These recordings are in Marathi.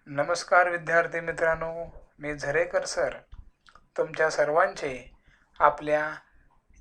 नमस्कार विद्यार्थी मित्रांनो, मी झरेकर सर तुमच्या सर्वांचे आपल्या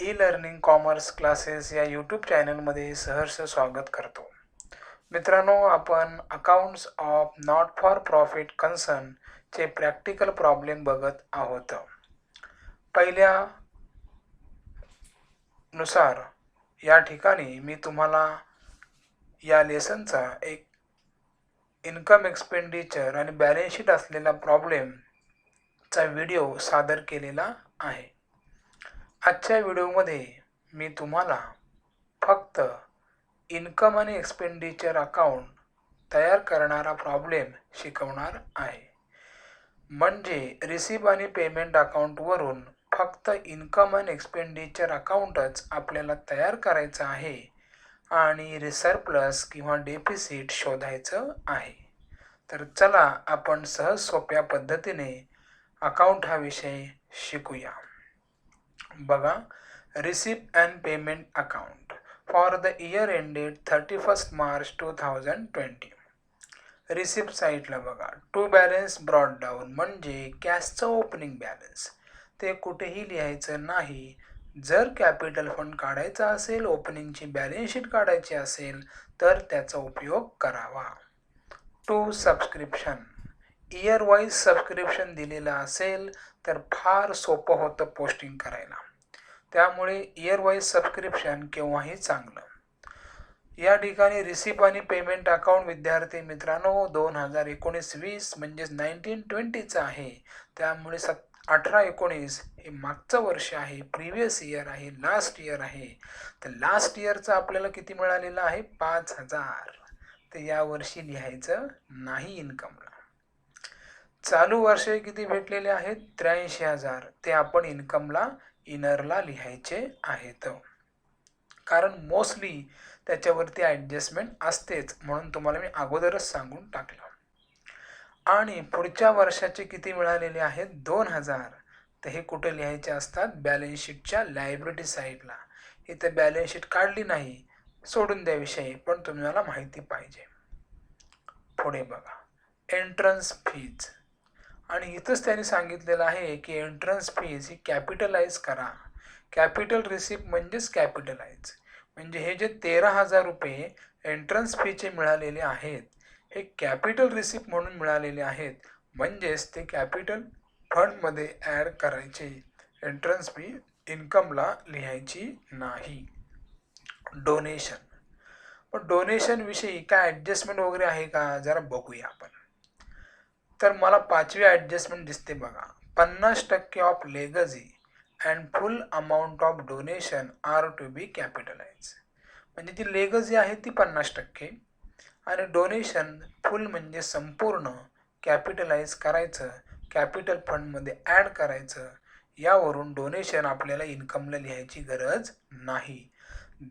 ई लर्निंग कॉमर्स क्लासेस या यूट्यूब चॅनलमध्ये सहर्ष स्वागत करतो. मित्रांनो, आपण accounts of not for profit कन्सर्नचे प्रॅक्टिकल प्रॉब्लेम बघत आहोत. पहिल्या नुसार या ठिकाणी मी तुम्हाला या लेसनचा एक इन्कम एक्सपेंडिचर आणि बॅलन्स शीट असलेला प्रॉब्लेमचा व्हिडिओ सादर केलेला आहे. आजच्या व्हिडिओमध्ये मी तुम्हाला फक्त इन्कम आणि एक्सपेंडिचर अकाउंट तयार करणारा प्रॉब्लेम शिकवणार आहे. म्हणजे रिसीव्ह आणि पेमेंट अकाउंटवरून फक्त इन्कम आणि एक्सपेंडिचर अकाउंटच आपल्याला तयार करायचं आहे आणि सरप्लस किंवा डेफिसिट शोधायचं आहे. तर चला आपण सहज सोप्या पद्धतीने अकाउंट हा विषय शिकूया. बघा, receipt and payment account for the year ended 31 March 2020. Receipt साईडला बघा, टू बॅलन्स ब्रॉड डाऊन म्हणजे कॅशचं ओपनिंग बॅलन्स. ते कुठेही लिहायचं नाही. जर कॅपिटल फंड काढायचा असेल, ओपनिंगची बॅलन्स शीट काढायची असेल तर त्याचा उपयोग करावा. Two subscription, year wise subscription दिलेलं असेल तर फार सोपं होतं पोस्टिंग करायला. त्यामुळे इयर वाईज सबस्क्रिप्शन केव्हाही चांगलं. या ठिकाणी रिसिप्ट आणि पेमेंट अकाउंट विद्यार्थी मित्रांनो 2019-20 म्हणजेच 1920चं आहे. त्यामुळे 18-19 हे मागचं वर्ष आहे, प्रिव्हियस इयर आहे, लास्ट इयर आहे. तर लास्ट इयरचं आपल्याला किती मिळालेलं आहे? 5,000. तर या वर्षी लिहायचं नाही इन्कमला. चालू वर्ष किती भेटलेले आहेत? 83,000. ते आपण इन्कमला इनरला लिहायचे आहेत, कारण मोस्टली त्याच्यावरती ॲडजस्टमेंट असतेच, म्हणून तुम्हाला मी अगोदरच सांगून टाकलं. आणि पुढच्या वर्षाचे किती मिळालेले आहेत? 2,000. तर हे कुठे लिहायचे असतात? बॅलन्स शीटच्या लायबिलिटी साईडला. इथे बॅलन्स शीट काढली नाही, सोडून द्या विषय, पण तुम्हाला माहिती पाहिजे. पुढे बघा, एंट्रन्स फीज. आणि इथंच त्यांनी सांगितलेलं आहे की एंट्रन्स फीज ही कॅपिटलाइज करा. कॅपिटल रिसिप्ट म्हणजेच कॅपिटलाइज. म्हणजे हे जे 13,000 रुपये एंट्रन्स फीचे मिळालेले आहेत, हे कॅपिटल रिसिप्ट म्हणून मिळालेले आहेत. म्हणजेच ते कॅपिटल फंडमध्ये ॲड करायचे. एंट्रन्स फी इन्कमला लिहायची नाही. डोनेशन. पण डोनेशन विषयी काय ॲडजस्टमेंट वगैरे आहे का, जरा बघूया आपण. तर मला 5वी ॲडजस्टमेंट दिसते बघा, 50% of legacy and full amount of donation are to be capitalize. म्हणजे ती लेगसी आहे ती 50% आणि डोनेशन फुल म्हणजे संपूर्ण कॅपिटलाइज करायचं, कॅपिटल फंडमध्ये ॲड करायचं. यावरून डोनेशन आपल्याला इन्कमला लिहायची गरज नाही.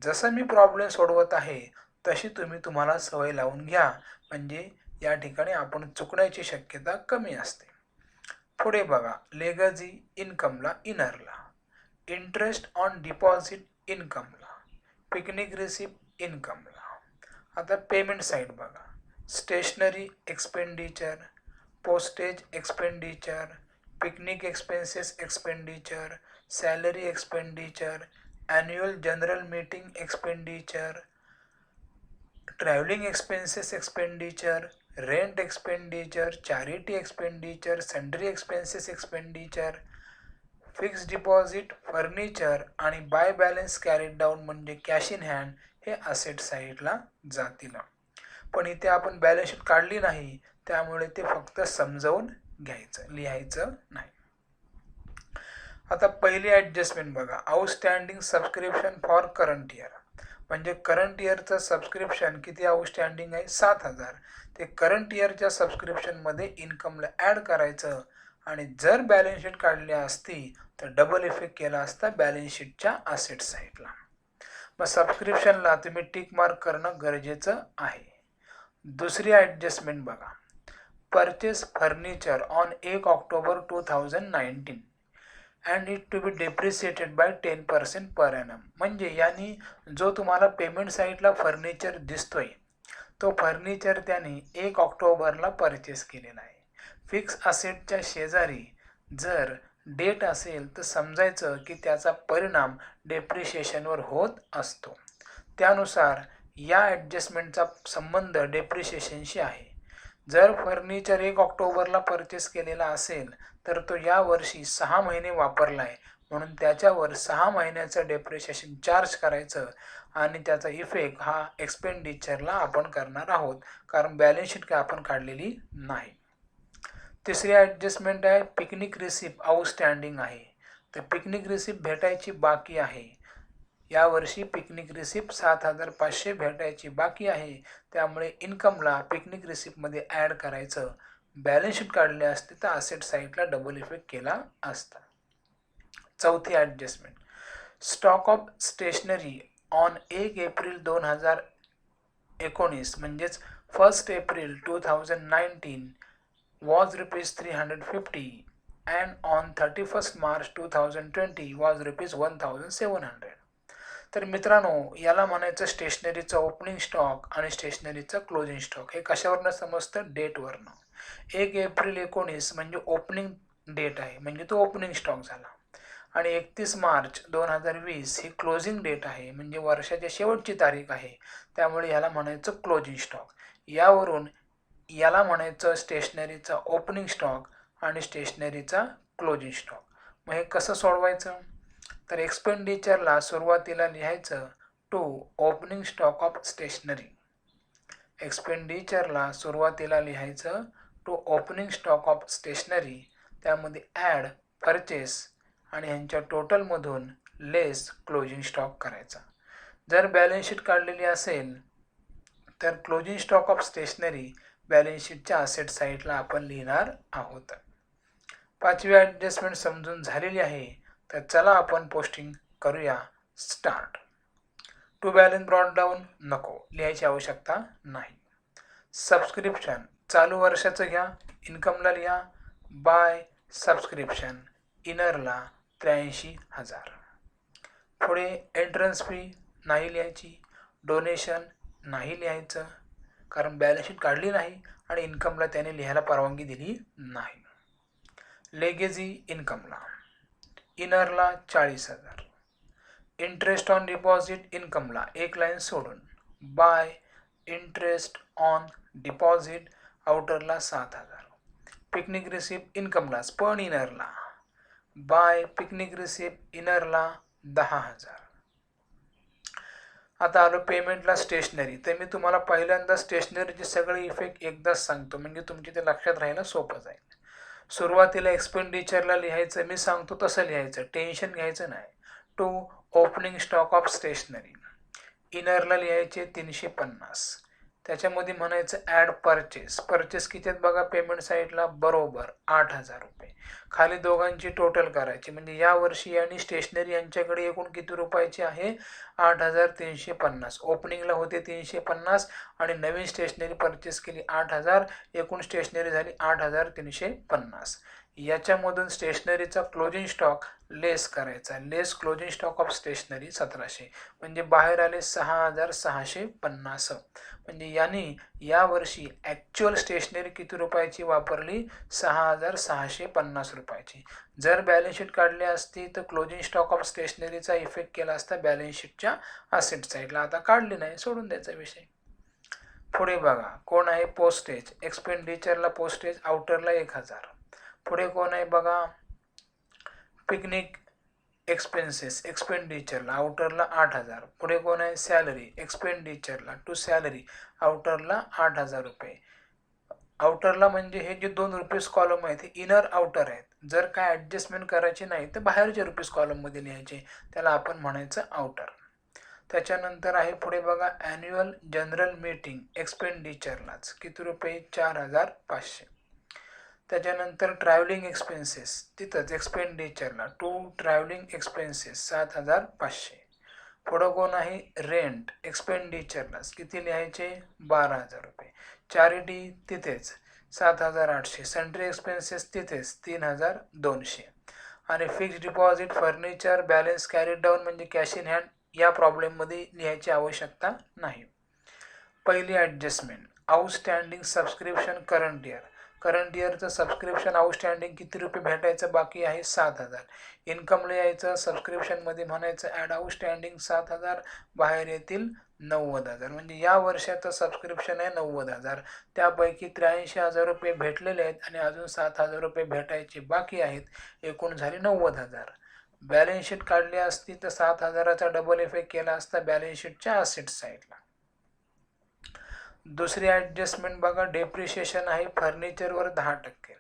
जसं मी प्रॉब्लेम सोडवत आहे तशी तुम्हाला सवय लावून घ्या, म्हणजे या ठिकाणी आपण चुकण्याची शक्यता कमी असते. पुढे बघा, लेगसी इन्कमला इनरला, इंटरेस्ट ऑन डिपॉझिट इन्कमला, पिकनिक रिसिप्ट इन्कमला. आता पेमेंट साईड बघा, stationery expenditure, postage expenditure, picnic expenses expenditure, salary expenditure, annual general meeting expenditure, travelling expenses expenditure, rent expenditure, charity expenditure, sundry expenses expenditure, fix deposit, furniture आणि बाय बॅलन्स कॅरीड डाऊन म्हणजे कॅश इन हँड हे असेट साईडला जातील. पण इथे आपण बॅलन्स शीट काढली नाही, त्यामुळे ते फक्त समजावून घ्यायचं, लिहायचं नाही. आता पहिली ॲडजस्टमेंट बघा, outstanding subscription for current year. म्हणजे करंट इयरचं सबस्क्रिप्शन किती आउटस्टँडिंग आहे? 7,000. ते करंट इयरच्या सबस्क्रिप्शनमध्ये इन्कमला ॲड करायचं. आणि जर बॅलन्स शीट काढली असती तर डबल इफेक्ट केला असता बॅलन्स शीटच्या असेट साईडला. मग सबस्क्रिप्शनला तुम्ही टिक मार्क करणं गरजेचं आहे. दुसरी ॲडजस्टमेंट बघा, purchase furniture on 1 October 2019 and it to be depreciated by 10% per annum. म्हणजे यांनी जो तुम्हाला पेमेंट साईडला फर्निचर दिसतोय तो फर्निचर त्याने 1 ऑक्टोबरला परचेस केलेला आहे. फिक्स असेटच्या शेजारी जर डेट असेल तर समजायचं की त्याचा परिणाम डेप्रिशिएशनवर होत असतो. त्यानुसार या ॲडजस्टमेंटचा संबंध डेप्रिशिएशनशी आहे. जर फर्निचर 1 ऑक्टोबरला परचेस केलेला असेल तर तो यावर्षी 6 महिने वापरला आहे, म्हणून त्याच्यावर 6 महिन्याचं डेप्रिशिएशन चार्ज करायचं आणि त्याचा इफेक्ट हा एक्सपेंडिचरला आपण करणार आहोत, कारण बॅलन्स शीट काय आपण काढलेली नाही. तिसरी ॲडजस्टमेंट आहे पिकनिक रिसिप्ट आउटस्टँडिंग आहे. तर पिकनिक रिसिप्ट भेटायची बाकी आहे. यावर्षी पिकनिक रिसिप्ट 7,500 भेटायची बाकी आहे, त्यामुळे इन्कमला पिकनिक रिसिप्टमध्ये ॲड करायचं. बॅलन्स शीट काढले असते तर असेट साईडला डबल इफेक्ट केला असता. चौथी adjustment stock of stationery on 1 April 2019 म्हणजेच 1 April 2019 was rupees 350 and on 31st March 2020 was rupees 1700. तर मित्रांनो, याला म्हणायचं स्टेशनरीचा ओपनिंग स्टॉक आणि स्टेशनरीचा क्लोजिंग स्टॉक. हे कशावरनं समजतं? डेटवरनं. 1 एप्रिल 19 म्हणजे ओपनिंग डेट आहे, म्हणजे तो ओपनिंग स्टॉक झाला, आणि 31 मार्च 2020 ही क्लोजिंग डेट आहे, म्हणजे वर्षाच्या शेवटची तारीख आहे, त्यामुळे याला म्हणायचं क्लोजिंग स्टॉक. यावरून याला म्हणायचं स्टेशनरीचा ओपनिंग स्टॉक आणि स्टेशनरीचा क्लोजिंग स्टॉक. मग हे कसं सोडवायचं? तर एक्सपेंडिचरला सुरुवातीला लिहायचं to opening stock of stationery. एक्सपेंडिचरला सुरुवातीला लिहायचं to opening stock of stationery, त्यामध्ये ॲड परचेस आणि ह्यांच्या टोटलमधून लेस क्लोजिंग स्टॉक करायचा. जर बॅलन्स शीट काढलेली असेल तर closing stock of stationery balance शीटच्या असेट साईडला आपण लिहिणार आहोत. पाचवी ॲडजस्टमेंट समजून झालेली आहे, तर चला आपण पोस्टिंग करूया. Start. To balance brought down नको, लिहायची आवश्यकता नाही. सबस्क्रिप्शन चालू वर्षाचं घ्या, इन्कमला लिहा. बाय सबस्क्रिप्शन इनरला 83,000. पुढे एंट्रन्स फी नाही लिहायची, डोनेशन नाही लिहायचं, कारण बॅलन्स शीट काढली नाही आणि इन्कमला त्याने लिहायला परवानगी दिली नाही. लेगेजी इन्कमला इनरला 40,000. इंटरेस्ट ऑन डिपॉझिट इन्कमला एक लाईन सोडून बाय इंटरेस्ट ऑन डिपॉझिट आउटरला 7,000. पिकनिक रिसिप्ट इन्कमलाच पण इनरला बाय पिकनिक रिसिप्ट इनरला 10,000. आता आलो पेमेंटला स्टेशनरी. तर मी तुम्हाला पहिल्यांदा स्टेशनरीचे सगळे इफेक्ट एकदाच सांगतो, म्हणजे तुमची ते लक्षात राहायला सोपं जाईल. सुरुवातीला एक्सपेंडिचरला लिहायचं, मी सांगतो तसं लिहायचं, टेन्शन घ्यायचं नाही. To opening stock of stationery. इनरला लिहायचे 350. त्याच्यामध्ये म्हणायचं ॲड परचेस. परचेस किती आहेत बघा पेमेंट साईडला, बरोबर 8,000 रुपये. खाली दोघांची टोटल करायची, म्हणजे यावर्षी आणि स्टेशनरी यांच्याकडे एकूण किती रुपयाची आहे? 8,350. ओपनिंगला होते 350 आणि नवीन स्टेशनरी परचेस केली 8,000, एकूण स्टेशनरी झाली 8,350. याच्यामधून स्टेशनरीचा क्लोजिंग स्टॉक लेस करायचा. लेस क्लोजिंग स्टॉक ऑफ स्टेशनरी 1,700, म्हणजे बाहेर आले 6,650. म्हणजे यांनी यावर्षी ॲक्च्युअल स्टेशनरी किती रुपयाची वापरली? 6,650 रुपयाची. जर बॅलन्स शीट काढली असती तर क्लोजिंग स्टॉक ऑफ स्टेशनरीचा इफेक्ट केला असता बॅलन्स शीटच्या असेट साईडला. आता काढली नाही, सोडून द्यायचा विषय. पुढे बघा कोण आहे? पोस्टेज. एक्सपेंडिचरला पोस्टेज आउटरला 1,000. पुढे कोण आहे बघा? पिकनिक एक्सपेन्सेस एक्सपेंडिचरला आउटरला 8,000. पुढे कोण आहे? सॅलरी एक्सपेंडिचरला टू सॅलरी आउटरला 8,000 रुपये. आउटरला म्हणजे हे जे 2 रुपीज कॉलम आहेत हे इनर आउटर आहेत. जर काय ॲडजस्टमेंट करायची नाही तर बाहेरच्या रुपीज कॉलममध्ये लिहायचे, त्याला आपण म्हणायचं आउटर. त्याच्यानंतर आहे पुढे बघा ॲन्युअल जनरल मीटिंग एक्सपेंडिचरलाच किती रुपये? 4,500. त्याच्यानंतर ट्रॅव्हलिंग एक्सपेन्सेस तिथंच एक्सपेंडिचरला टू ट्रॅव्हलिंग एक्सपेन्सेस 7,500. पुढं कोण आहे? रेंट एक्सपेंडिचरलाच किती लिहायचे? 12,000 रुपये. चॅरिटी तिथेच 7,800. सन्ट्री एक्सपेन्सेस तिथेच 3,200. आणि fixed deposit furniture balance carry down म्हणजे कॅश इन हँड या प्रॉब्लेममध्ये लिहायची आवश्यकता नाही. पहिली ॲडजस्टमेंट आउटस्टँडिंग सबस्क्रिप्शन करंट इयरचं सबस्क्रिप्शन आउटस्टँडिंग किती रुपये भेटायचं बाकी आहे 7,000. इन्कमला यायचं सबस्क्रिप्शनमध्ये म्हणायचं ॲड आउटस्टँडिंग 7,000, बाहेर येतील 90,000. म्हणजे या वर्षाचं सबस्क्रिप्शन आहे 90,000. त्यापैकी 83,000 रुपये भेटलेले आहेत आणि अजून 7,000 रुपये भेटायचे बाकी आहेत. एकूण झाले 90,000. बॅलन्स शीट काढली असती तर 7,000चा डबल इफेक्ट केला असता बॅलन्स शीटच्या असेट साईडला. दुसरी ॲडजस्टमेंट बघा, डेप्रिशिएशन आहे फर्निचरवर 10%.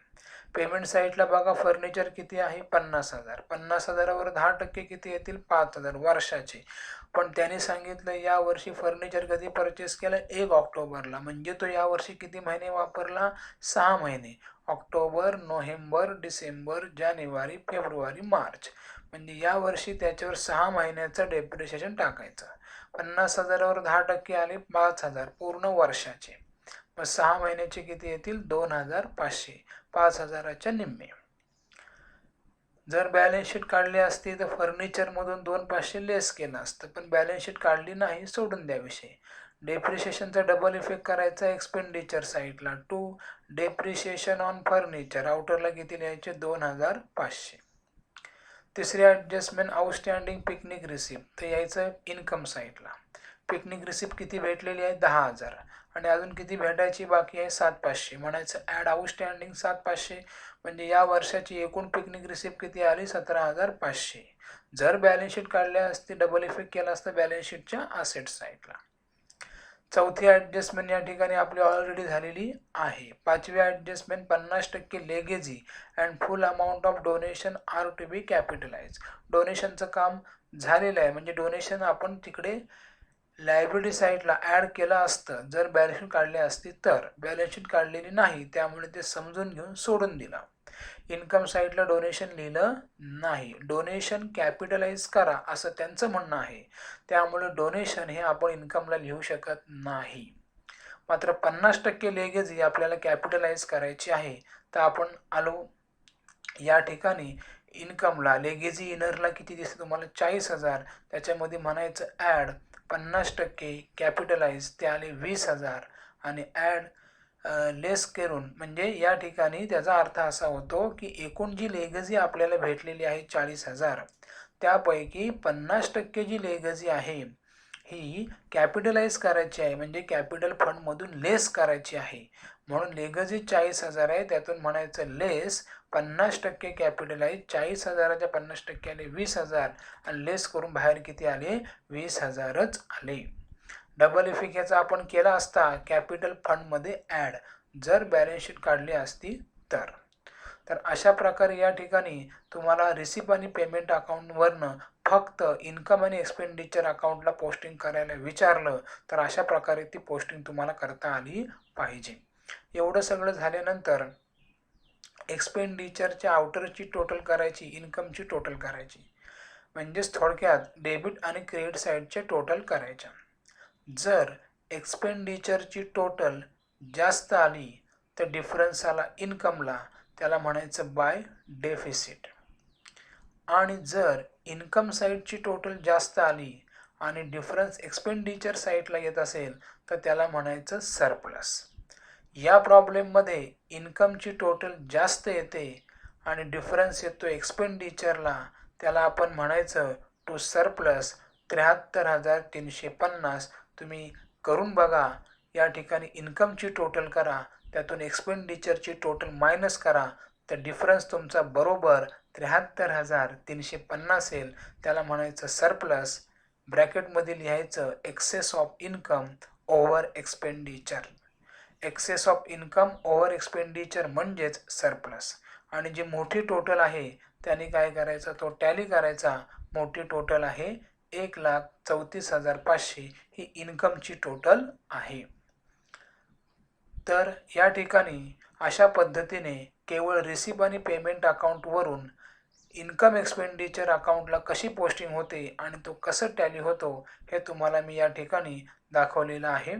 पेमेंट साईडला बघा, फर्निचर किती आहे 50,000. 50,000वर 10% किती येतील 5,000 वर्षाचे. पण त्याने सांगितलं यावर्षी फर्निचर कधी परचेस केलं 1 ऑक्टोबरला. म्हणजे तो यावर्षी किती महिने वापरला 6 महिने. ऑक्टोबर, नोव्हेंबर, डिसेंबर, जानेवारी, फेब्रुवारी, मार्च. म्हणजे यावर्षी त्याच्यावर 6 महिन्याचं डेप्रिशिएशन टाकायचं. 50,000वर 10% आले 5,000 पूर्ण वर्षाचे. मग 6 महिन्याचे किती येतील 2,500. 5,000च्या निम्मे. जर बॅलन्स शीट काढली असती तर फर्निचरमधून 2,500 लेस केलं असतं, पण बॅलन्स शीट काढली नाही, सोडून द्या विषय. डेप्रिशिएशनचा डबल इफेक्ट करायचा एक्सपेंडिचर साईडला. टू डेप्रिशिएशन ऑन फर्निचर आउटरला किती लिहायचे 2,500. तिसरी ॲडजस्टमेंट आउटस्टँडिंग पिकनिक रिसिप्ट, तर यायचं इन्कम साईडला. पिकनिक रिसिप्ट किती भेटलेली आहे 10,000 आणि अजून किती भेटायची बाकी आहे 7,500. म्हणायचं ॲड आउटस्टँडिंग 7,500. म्हणजे या वर्षाची एकूण पिकनिक रिसिप्ट किती आली 17,500. जर बॅलन्स शीट काढल्या असते डबल इफेक्ट केला असता बॅलन्स शीटच्या असेट साईडला. चौथी ॲडजस्टमेंट या ठिकाणी आपली ऑलरेडी झालेली आहे. पाचवी adjustment 50% legacy and full amount of donation are to be capitalise. डोनेशनचं काम झालेलं आहे, म्हणजे डोनेशन आपण तिकडे लायबिलिटी साईडला ॲड केलं असतं जर बॅलन्स शीट काढली असती तर. बॅलन्स शीट काढलेली नाही, त्यामुळे ते समजून घेऊन सोडून दिलं. इन्कम साईडला डोनेशन लिहिलं नाही. डोनेशन कॅपिटलाइज करा असं त्यांचं म्हणणं आहे, त्यामुळे डोनेशन हे आपण इन्कमला लिहू शकत नाही. मात्र 50% लेगेजी आपल्याला कॅपिटलाइज करायची आहे, तर आपण आलो या ठिकाणी इन्कमला. लेगेजी इनरला किती दिसतं तुम्हाला 40,000. त्याच्यामध्ये म्हणायचं ॲड 50% कॅपिटलाइज, ते आले 20,000 आणि ॲड लेस करून. म्हणजे या ठिकाणी त्याचा अर्थ असा होतो की एकूण जी लेगजी आपल्याला भेटलेली आहे 40,000, त्यापैकी 50% जी लेगजी आहे ही कॅपिटलाइज करायची आहे, म्हणजे कॅपिटल फंडमधून लेस करायची आहे. म्हणून लेगजी 40,000 आहे, त्यातून म्हणायचं लेस 50% कॅपिटलाइज. 40,000च्या 50% आले 20,000 आणि लेस करून बाहेर किती आले 20,000च आले. डबल इफेक्ट याचा आपण केला असता कॅपिटल फंडमध्ये ॲड, जर बॅलन्स शीट काढली असती तर. तर अशा प्रकारे या ठिकाणी तुम्हाला रिसिप्ट आणि पेमेंट अकाउंटवरनं फक्त इन्कम आणि एक्सपेंडिचर अकाउंटला पोस्टिंग करायला विचारलं तर अशा प्रकारे ती पोस्टिंग तुम्हाला करता आली पाहिजे. एवढं सगळं झाल्यानंतर एक्सपेंडिचरच्या आउटरची टोटल करायची, इन्कमची टोटल करायची. म्हणजेच थोडक्यात डेबिट आणि क्रेडिट साईडच्या टोटल करायच्या. जर एक्सपेंडिचरची टोटल जास्त आली तर डिफरन्स आला इन्कमला, त्याला म्हणायचं बाय डेफिसिट. आणि जर इन्कम साईडची टोटल जास्त आली आणि डिफरन्स एक्सपेंडिचर साईडला येत असेल तर त्याला म्हणायचं सरप्लस. या प्रॉब्लेममध्ये इन्कमची टोटल जास्त येते आणि डिफरन्स येतो एक्सपेंडिचरला, त्याला आपण म्हणायचं टू सरप्लस 73,350. तुम्ही करून बघा. या ठिकाणी इन्कमची टोटल करा, त्यातून एक्सपेंडिचरची टोटल मायनस करा, तर डिफरन्स तुमचा बरोबर 73,350 येईल. त्याला म्हणायचं सरप्लस. ब्रॅकेटमध्ये लिहायचं excess of income over expenditure. Excess of income over expenditure म्हणजेच सरप्लस. आणि जी मोठी टोटल आहे त्याने काय करायचं, तो टॅली करायचा. मोठी टोटल आहे 1,34,500, ही इन्कमची टोटल आहे. तर या ठिकाणी अशा पद्धतीने केवळ रिसिप्ट आणि पेमेंट अकाउंटवरून इन्कम एक्सपेंडिचर अकाउंटला कशी पोस्टिंग होते आणि तो कसं टॅली होतो हे तुम्हाला मी या ठिकाणी दाखवलेलं आहे.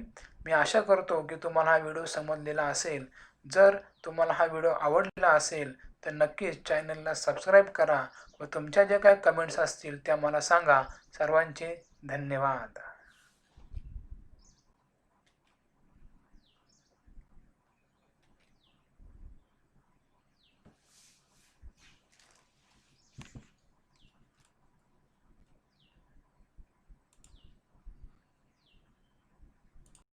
मी आशा करतो की तुम्हाला हा व्हिडिओ समजलेला असेल. जर तुम्हाला हा व्हिडिओ आवडलेला असेल तर नक्कीच चॅनलला सबस्क्राईब करा व तुमच्या ज्या काही कमेंट्स असतील त्या मला सांगा. सर्वांचे धन्यवाद.